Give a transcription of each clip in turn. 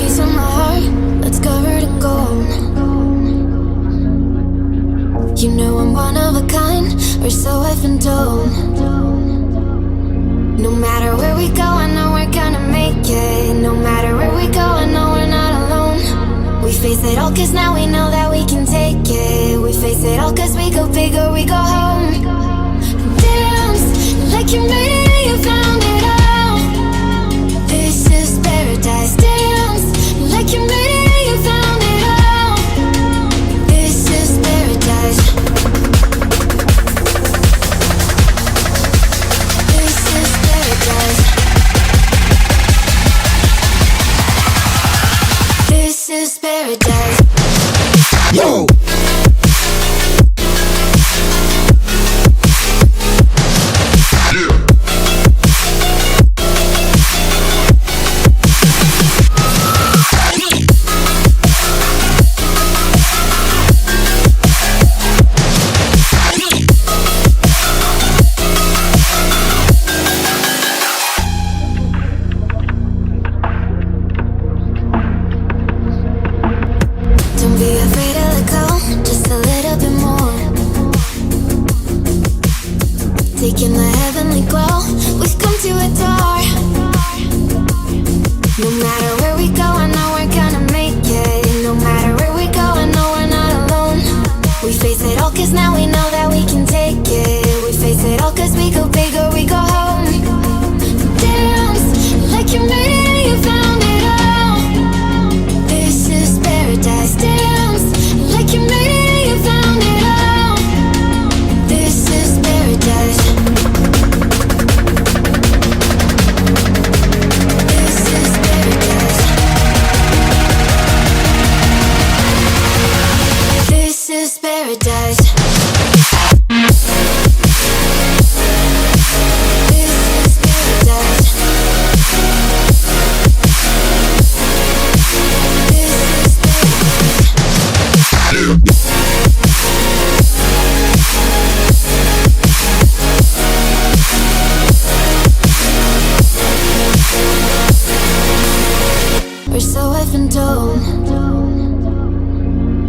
piece of my heart that's covered in gold. You know I'm one of a kind, or so I've been told. No matter where we go, I know we're gonna make it. No matter where we go, I know we're not alone. We face it all cause now we know that we can take it. We face it all cause we go big or we go home. Dance like you made it, you found it all. This is paradise. Dance like you made it, you found it all. This is paradise. This is paradise. This is paradise. Yo! Taking the heavenly glow, we've come to adore. No matter where we go, I know we're gonna make it. No matter where we go, I know we're not alone. We face it all cause now we know that we can take it. We face it all cause we go big or we go home. Dance like you made it, you found it all. This is paradise. Dance like you made it, you found it all. This is paradise. This is paradise. Or so I've been told.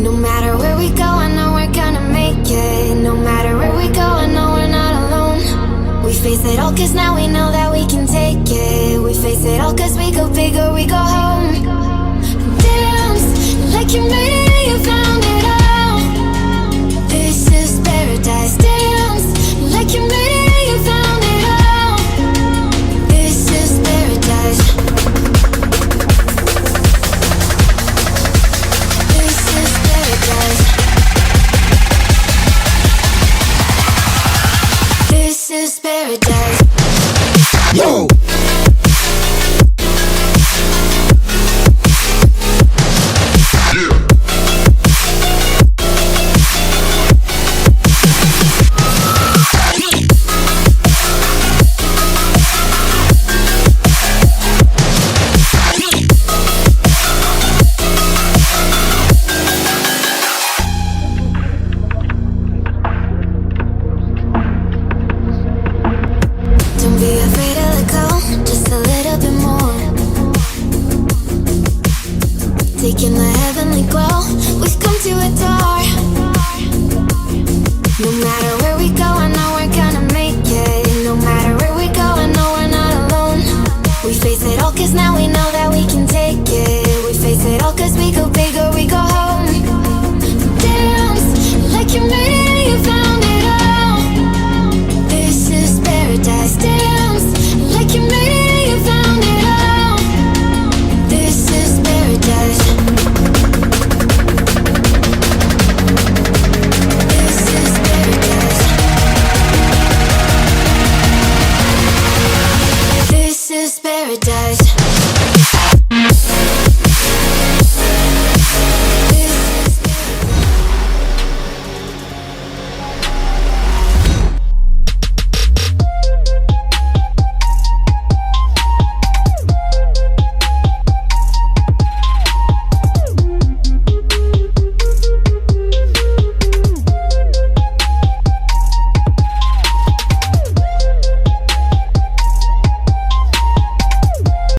No matter where we go, I know we're gonna make it. No matter where we go, I know we're not alone. We face it all cause now we know that we can take it. We face it all cause we go big or we go home. Dance like you made it, you found it all. This is paradise. Dance like you made it, you found it all. This is paradise. This is paradise. Yo! Don't be afraid to let go, just a little bit more. Taking the heavenly glow, we've come to adore. No matter where we go, I know we're gonna make it. No matter where we go, I know we're not alone. We face it all cause now we know that we can take it. We face it all cause we go big or we go home.